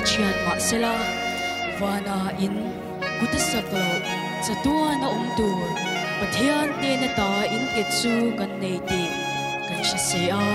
chian ma sela wana in kutasaklo chatua na umtu pathian te na ta in ketsu kan nei ti kan shase a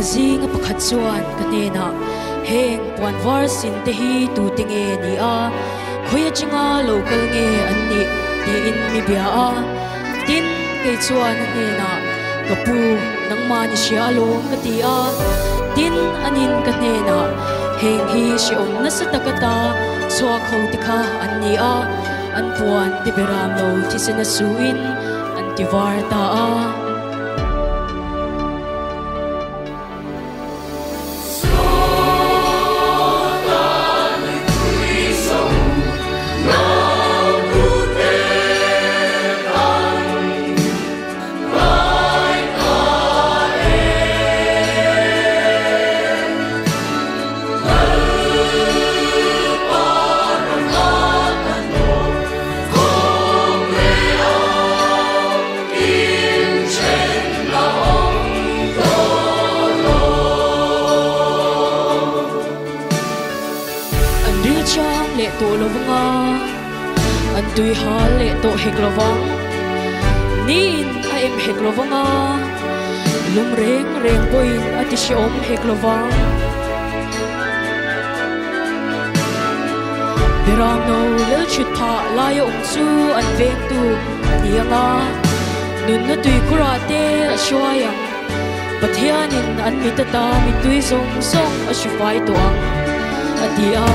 Zinga pakhatsuan kanena heng puan var sin te hi tu tinge ni a khoya chinga local nge anni ti in mi bia a tin ke chuan ne na kapu nangma ni sia long ka ti a tin anin ka ne na heng hi si om na sa takata chwa kho ti kha anni a an puan ti beram lo ti sena suin an ti var ta a Tui ha le to heklovang nin a em heklovanga lum reng reng boin ati siom heklovang beram no le chut pha lai ong chu an vek tu nianga nun na tui kura te a shwayang pathianin an mitata mi tui song song a shufai to ang atia